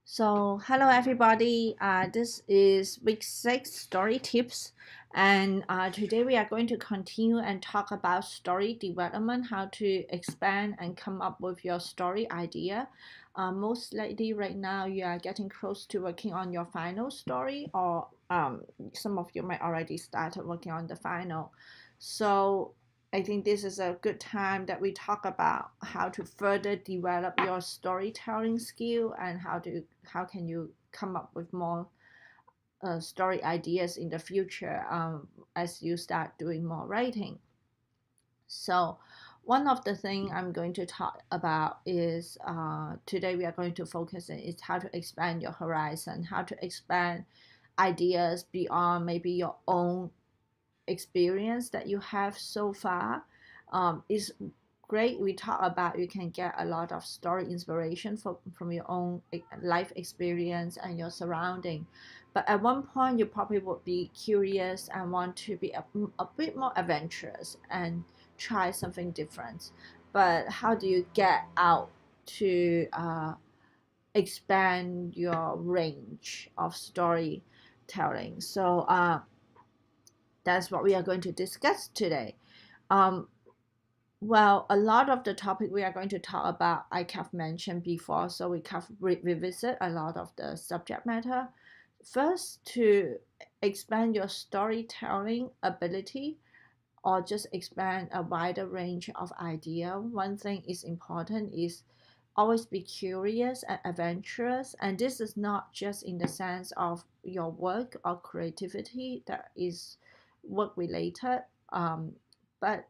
So, hello everybody. This is week 6 story tips, and today we are going to continue and talk about story development, how to expand and come up with your story idea. Most likely, right now, you are getting close to working on your final story, or some of you might already started working on the final. So, I think this is a good time that we talk about how to further develop your storytelling skill and how can you come up with more story ideas in the future as you start doing more writing. So one of the thing I'm going to talk about is today we are going to focus on is how to expand your horizon, how to expand ideas beyond maybe your own experience that you have so far. Is great. We talk about you can get a lot of story inspiration from your own life experience and your surrounding, but at one point you probably would be curious and want to be a bit more adventurous and try something different. But how do you get out to expand your range of storytelling? So that's what we are going to discuss today. Um, well, a lot of the topic we are going to talk about, I have mentioned before, so we have revisit a lot of the subject matter. First, to expand your storytelling ability or just expand a wider range of idea, one thing is important is always be curious and adventurous. And this is not just in the sense of your work or creativity that is work related, but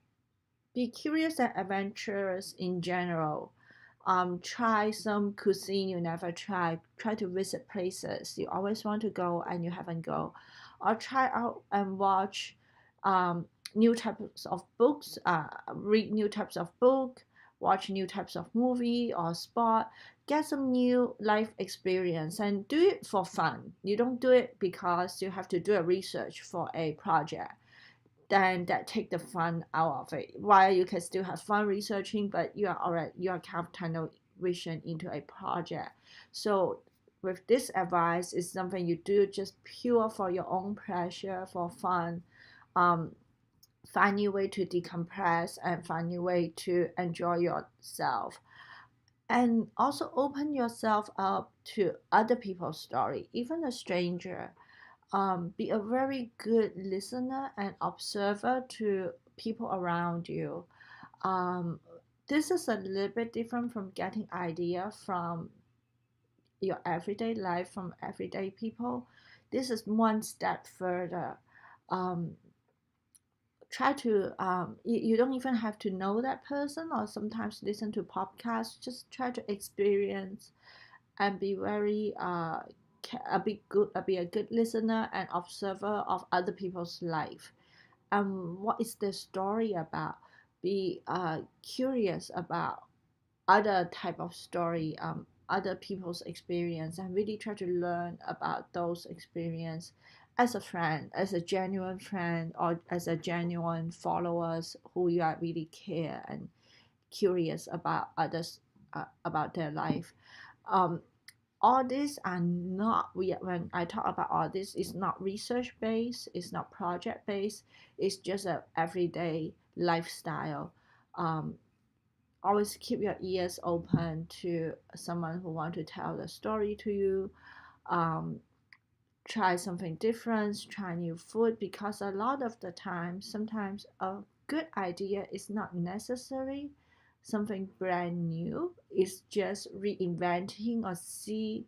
be curious and adventurous in general. Try some cuisine you never tried. Try to visit places you always want to go and you haven't go, or try out and watch new types of books. Read new types of book. Watch new types of movie or sport. Get some new life experience and do it for fun. You don't do it because you have to do a research for a project, then that take the fun out of it. While you can still have fun researching, but you are kind of tunnel vision into a project. So with this advice, is something you do just pure for your own pleasure, for fun. Um, Find new way to decompress and find new way to enjoy yourself, and also open yourself up to other people's story, even a stranger. Be a very good listener and observer to people around you. Um, this is a little bit different from getting idea from your everyday life from everyday people. This is one step further. Um, Try to you don't even have to know that person or sometimes listen to podcasts. Just try to experience and be very be a good listener and observer of other people's life. What is the story about? Be curious about other type of story, other people's experience, and really try to learn about those experience as a friend, as a genuine friend, or as a genuine followers who you are really care and curious about others, about their life. Um, all these are not when I talk about all this, it's not research based, it's not project based, it's just a everyday lifestyle. um, Always keep your ears open to someone who want to tell the story to you. um, Try something different, try new food, because a lot of the time sometimes a good idea is not necessary something brand new. It's just reinventing or see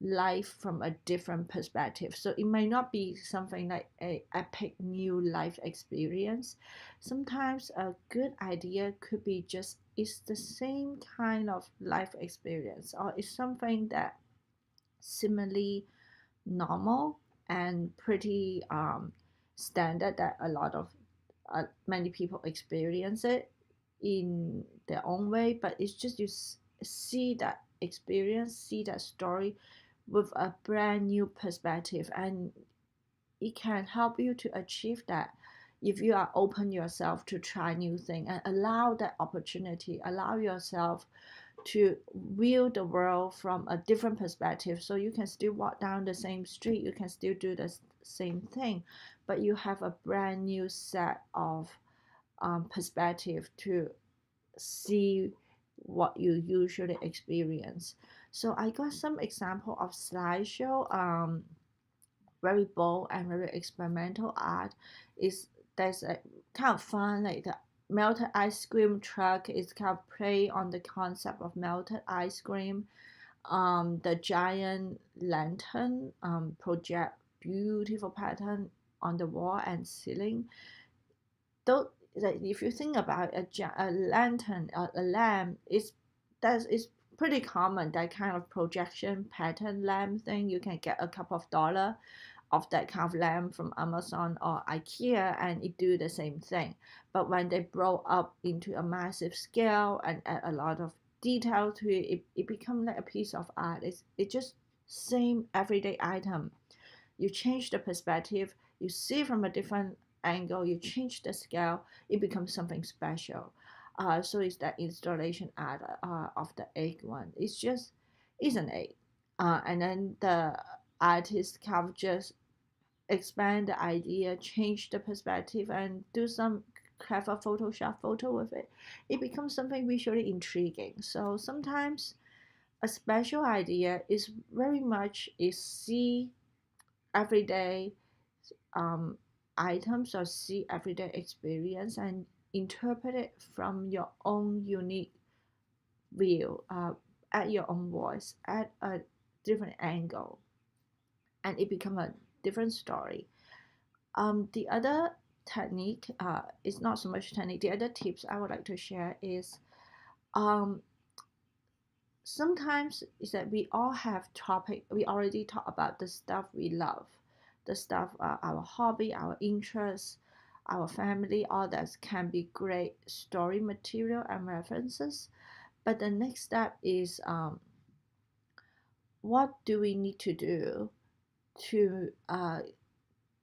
life from a different perspective. So it might not be something like a epic new life experience. Sometimes a good idea could be just it's the same kind of life experience, or it's something that similarly normal and pretty standard that a lot of many people experience it in their own way, but it's just you see that experience, see that story with a brand new perspective, and it can help you to achieve that if you are open yourself to try new thing and allow that opportunity, allow yourself to view the world from a different perspective. So you can still walk down the same street, you can still do the same thing, but you have a brand new set of perspective to see what you usually experience. So I got some example of slideshow, very bold and very experimental art. Is There's a kind of fun, like the melted ice cream truck is kind of play on the concept of melted ice cream. The giant lantern project beautiful pattern on the wall and ceiling. Though, like, if you think about a lantern, a lamp, it's pretty common, that kind of projection pattern lamp thing. You can get a couple of dollar of that kind of lamp from Amazon or IKEA, and it do the same thing. But when they blow up into a massive scale and add a lot of detail to it, it becomes like a piece of art. It just same everyday item. You change the perspective, you see from a different angle, you change the scale, it becomes something special. So it's that installation art of the egg one. It's an egg. And then the artist can just expand the idea, change the perspective, and do some clever Photoshop photo with it. It becomes something visually intriguing. So sometimes a special idea is very much is see everyday um, items or see everyday experience and interpret it from your own unique view, at your own voice, at a different angle, and it become a different story. The other technique is not so much technique. The other tips I would like to share is um, sometimes is that we all have topic. We already talk about the stuff we love, the stuff our hobby, our interests, our family. All that can be great story material and references. But the next step is what do we need to do to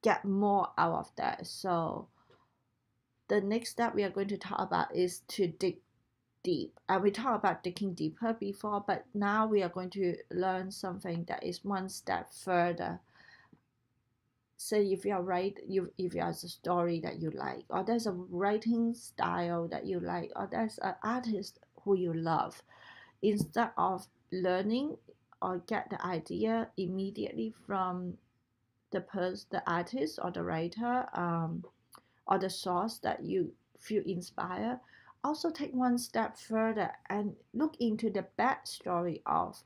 get more out of that? So the next step we are going to talk about is to dig deep. And we talked about digging deeper before, but now we are going to learn something that is one step further. Say if you are if you have a story that you like, or there's a writing style that you like, or there's an artist who you love, instead of learning or get the idea immediately from the artist or the writer, or the source that you feel inspired, also take one step further and look into the backstory of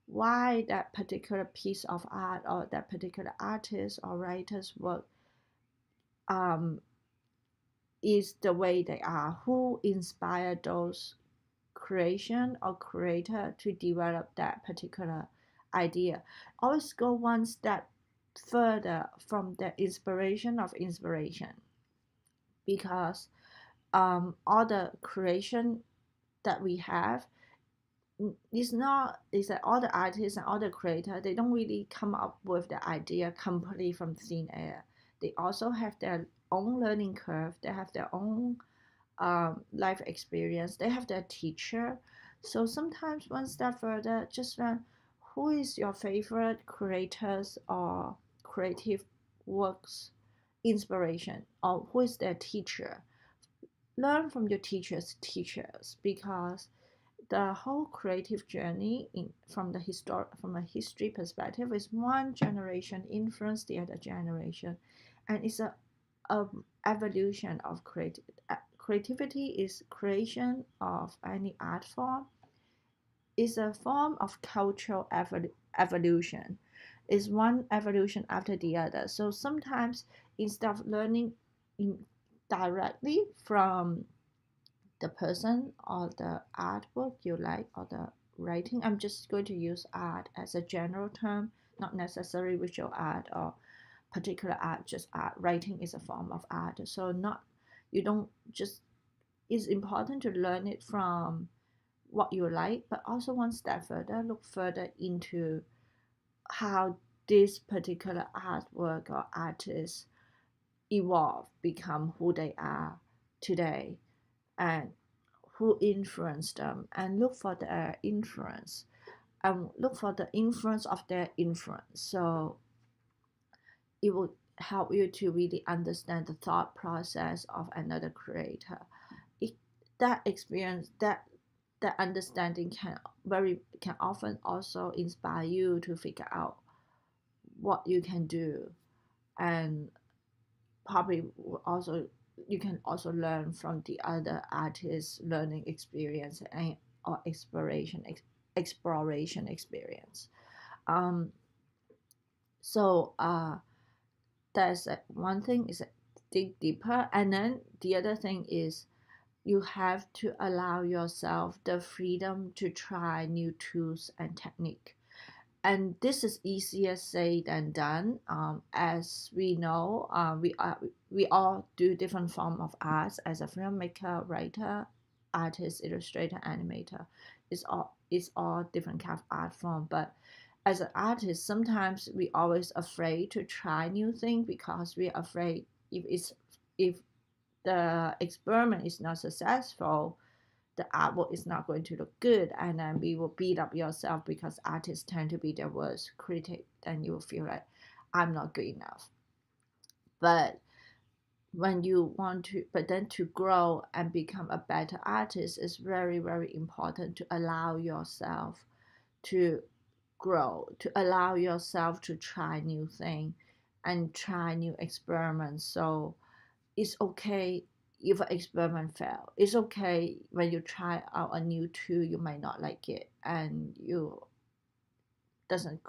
why that particular piece of art or that particular artist or writer's work um, is the way they are, who inspired those creation or creator to develop that particular idea. Always go one step further from the inspiration of inspiration, because all the creation that we have is that all the artists and all the creators, they don't really come up with the idea completely from thin air. They also have their own learning curve, they have their own life experience, they have their teacher. So sometimes one step further, just learn who is your favorite creators or creative works inspiration, or who is their teacher. Learn from your teachers teachers, because the whole creative journey from a history perspective is one generation influence the other generation, and it's a evolution of creativity is creation of any art form, is a form of cultural evolution, is one evolution after the other. So sometimes instead of learning directly from the person or the artwork you like or the writing, I'm just going to use art as a general term, not necessarily visual art or particular art, just art. Writing is a form of art. So not, you don't just, it's important to learn it from what you like, but also one step further, look further into how this particular artwork or artist evolve, become who they are today, and who influenced them, and look for their influence, and look for the influence of their influence. So it will help you to really understand the thought process of another creator. it, that experience, that understanding can often also inspire you to figure out what you can do, and probably also you can also learn from the other artists' learning experience and or exploration experience. um so that's one thing is dig deeper, and then the other thing is you have to allow yourself the freedom to try new tools and technique. And this is easier said than done. As we know, we all do different form of arts as a filmmaker, writer, artist, illustrator, animator. It's all different kind of art form. But as an artist, sometimes we always afraid to try new things because we're afraid if the experiment is not successful, the artwork is not going to look good, and then we will beat up yourself because artists tend to be their worst critic. Then you will feel like I'm not good enough. But when you want to, but then to grow and become a better artist is very, very important to allow yourself to grow, to allow yourself to try new things and try new experiments. So it's okay if an experiment fail. It's okay when you try out a new tool, you might not like it, and you doesn't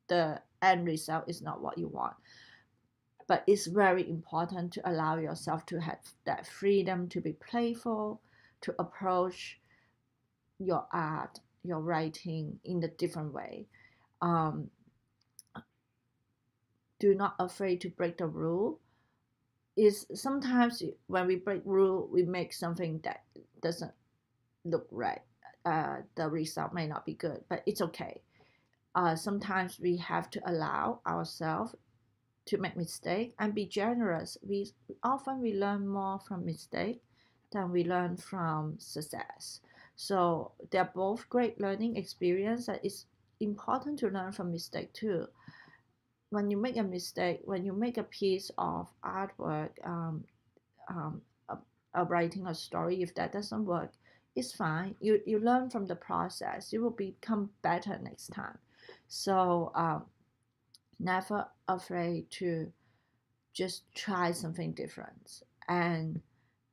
the end result is not what you want. But it's very important to allow yourself to have that freedom to be playful, to approach your art, your writing in a different way. Um, do not afraid to break the rule. Is sometimes when we break rule, we make something that doesn't look right. The result may not be good, but it's okay. Sometimes we have to allow ourselves to make mistakes and be generous. We learn more from mistake than we learn from success. So they're both great learning experience, and it's important to learn from mistake too. When you make a mistake, when you make a piece of artwork, um, writing a story, if that doesn't work, it's fine. You learn from the process. You will become better next time. So never afraid to just try something different. And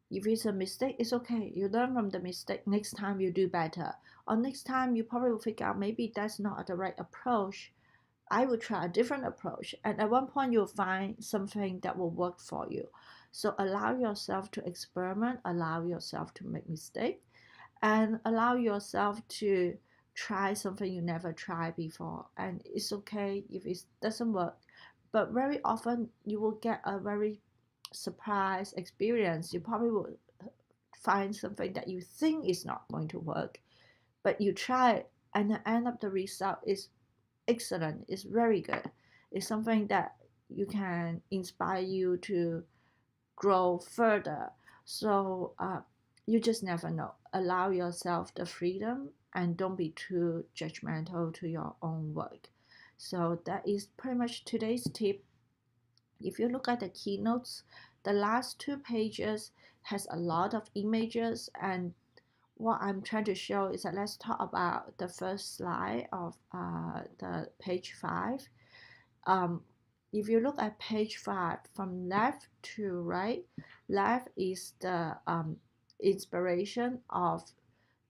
if it's a mistake, it's okay. You learn from the mistake. Next time you do better. Or next time you probably will figure out maybe that's not the right approach. I will try a different approach. And at one point you'll find something that will work for you. So allow yourself to experiment, allow yourself to make mistakes, and allow yourself to try something you never tried before. And it's okay if it doesn't work. But very often you will get a very surprise experience. You probably will find something that you think is not going to work, but you try it, and the end of the result is excellent. It's very good. It's something that you can inspire you to grow further. So you just never know. Allow yourself the freedom and don't be too judgmental to your own work. So that is pretty much today's tip. If you look at the keynotes, the last 2 pages has a lot of images, and what I'm trying to show is that let's talk about the first slide of the page 5. Um, if you look at page 5 from left to right, left is the inspiration of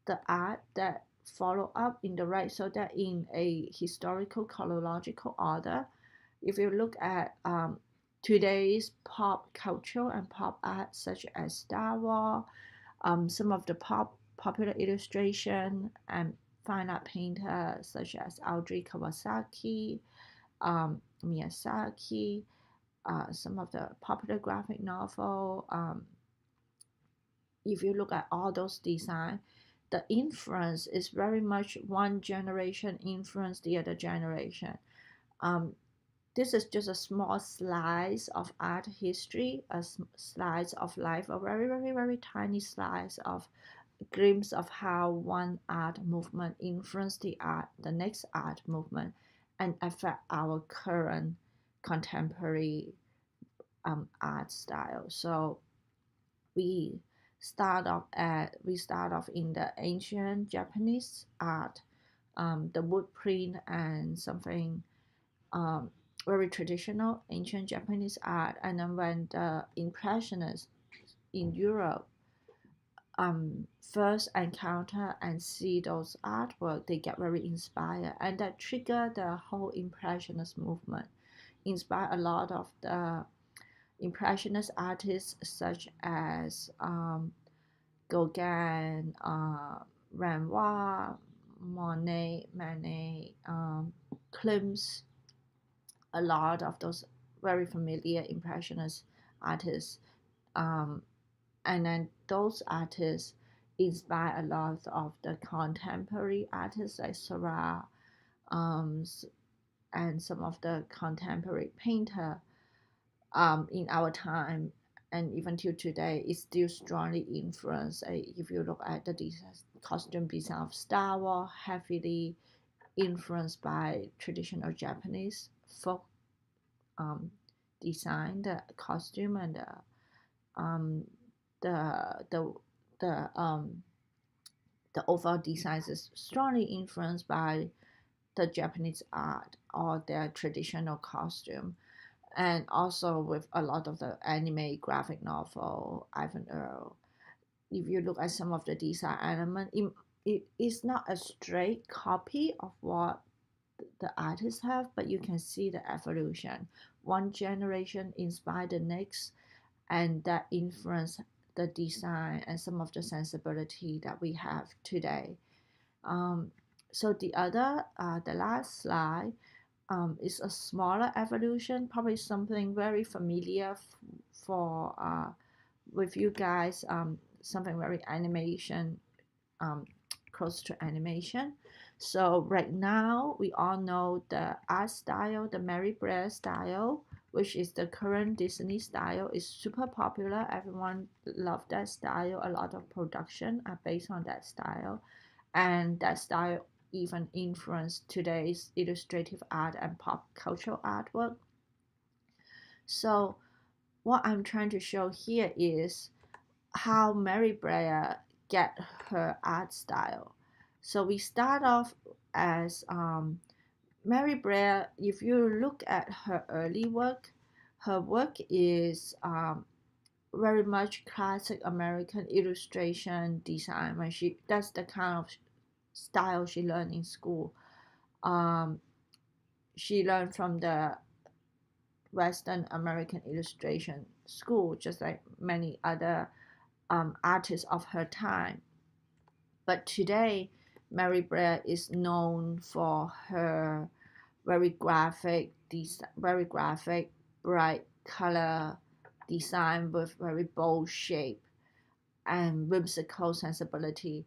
the art that follow up in the right, so that in a historical chronological order. If you look at today's pop culture and pop art such as Star Wars, some of the popular illustration and fine art painters such as Audrey Kawasaki, Miyazaki, some of the popular graphic novel. If you look at all those design, the influence is very much one generation influence the other generation. This is just a small slice of art history, a slice of life, a very, very, very tiny slice of glimpse of how one art movement influenced the next art movement, and affect our current contemporary art style. So we we start off in the ancient Japanese art, the wood print and something um, very traditional ancient Japanese art. And then when the Impressionists in Europe first encounter and see those artwork, they get very inspired, and that trigger the whole Impressionist movement. Inspire a lot of the Impressionist artists such as Gauguin, Renoir, Manet, Klimt, a lot of those very familiar Impressionist artists. Um, and then those artists inspire a lot of the contemporary artists like Seurat, um, and some of the contemporary painter in our time, and even till today is still strongly influenced. If you look at the costume design of Star Wars, heavily influenced by traditional Japanese folk um, design, the costume and um, the the the the overall design is strongly influenced by the Japanese art or their traditional costume, and also with a lot of the anime, graphic novel, Ivan Earl. If you look at some of the design element, it is not a straight copy of what the artists have, but you can see the evolution. One generation inspired the next, and that influence the design and some of the sensibility that we have today. Um, so the last slide is a smaller evolution, probably something very familiar for with you guys, something very animation, um, close to animation. So right now we all know the art style, the Mary Blair style, which is the current Disney style, is super popular. Everyone love that style. A lot of production are based on that style, and that style even influenced today's illustrative art and pop cultural artwork. So what I'm trying to show here is how Mary Blair get her art style. So we start off as Mary Blair. If you look at her early work, her work is very much classic American illustration design. When that's the kind of style she learned in school. Um, she learned from the Western American illustration school, just like many other artists of her time. But today, Mary Blair is known for her very graphic, bright color design with very bold shape and whimsical sensibility.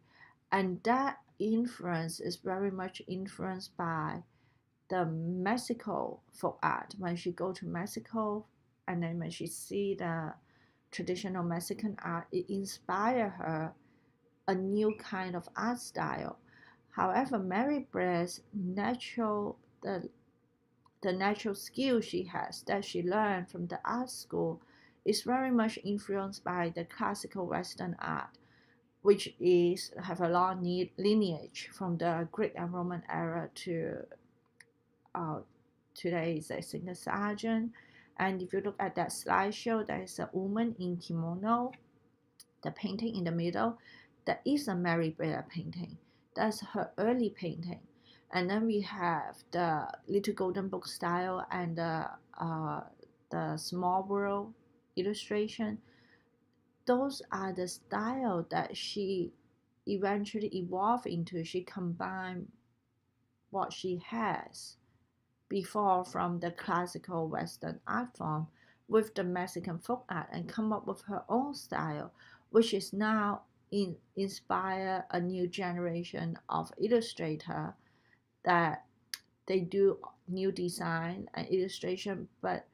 And that influence is very much influenced by the Mexico folk art. When she go to Mexico, and then when she see the traditional Mexican art, it inspire her a new kind of art style. However, Mary Blair's the natural skill she has that she learned from the art school is very much influenced by the classical Western art, which is have a long lineage from the Greek and Roman era to uh, today is a singer sergeant. And if you look at that slideshow, there is a woman in kimono. The painting in the middle, that is a Mary Blair painting. That's her early painting. And then we have the Little Golden Book style and the Small World illustration. Those are the style that she eventually evolved into. She combined what she has before from the classical Western art form with the Mexican folk art and come up with her own style, which is now inspire a new generation of illustrator that they do new design and illustration, but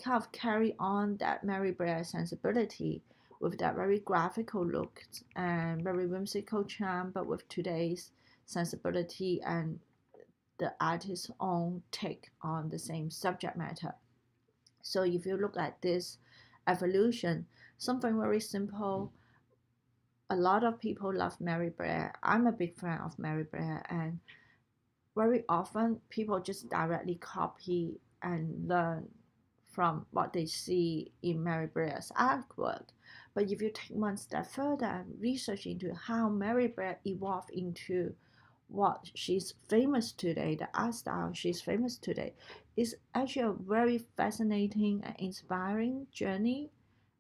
kind of carry on that Mary Blair sensibility with that very graphical look and very whimsical charm, but with today's sensibility and the artist's own take on the same subject matter. So if you look at this evolution, something very simple. A lot of people love Mary Blair. I'm a big fan of Mary Blair, and very often people just directly copy and learn from what they see in Mary Blair's artwork. But if you take one step further and research into how Mary Blair evolved into what she's famous today, the art style she's famous today, is actually a very fascinating and inspiring journey,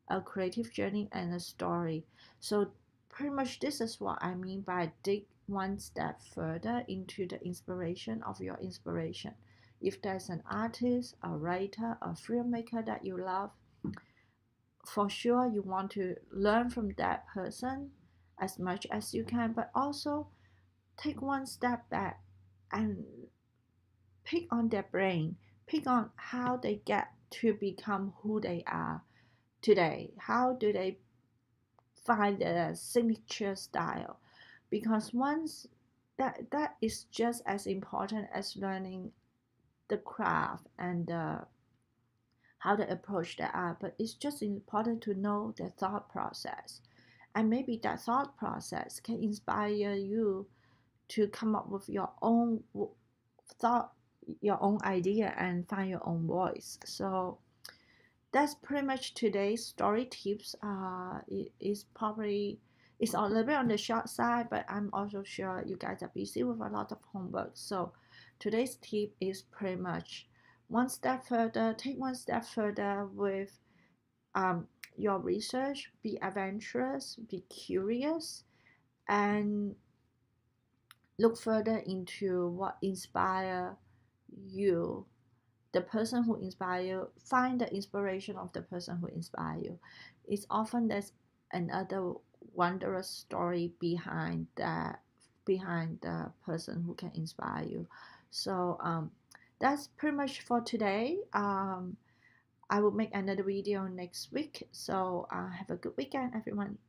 a creative journey and a story. So pretty much this is what I mean by dig one step further into the inspiration of your inspiration. If there's an artist, a writer, a filmmaker that you love, for sure you want to learn from that person as much as you can, but also take one step back and pick on their brain, pick on how they get to become who they are today. How do they find their signature style? Because once that is just as important as learning the craft and how to approach the art, but it's just important to know their thought process. And maybe that thought process can inspire you to come up with your own thought, your own idea, and find your own voice. So that's pretty much today's story tips. It is probably it's a little bit on the short side, but I'm also sure you guys are busy with a lot of homework. So today's tip is pretty much one step further. Take one step further with your research. Be adventurous. Be curious, and look further into what inspire you, the person who inspire you. Find the inspiration of the person who inspire you. It's often there's another wondrous story behind that, behind the person who can inspire you. So that's pretty much for today. I will make another video next week. So have a good weekend, everyone.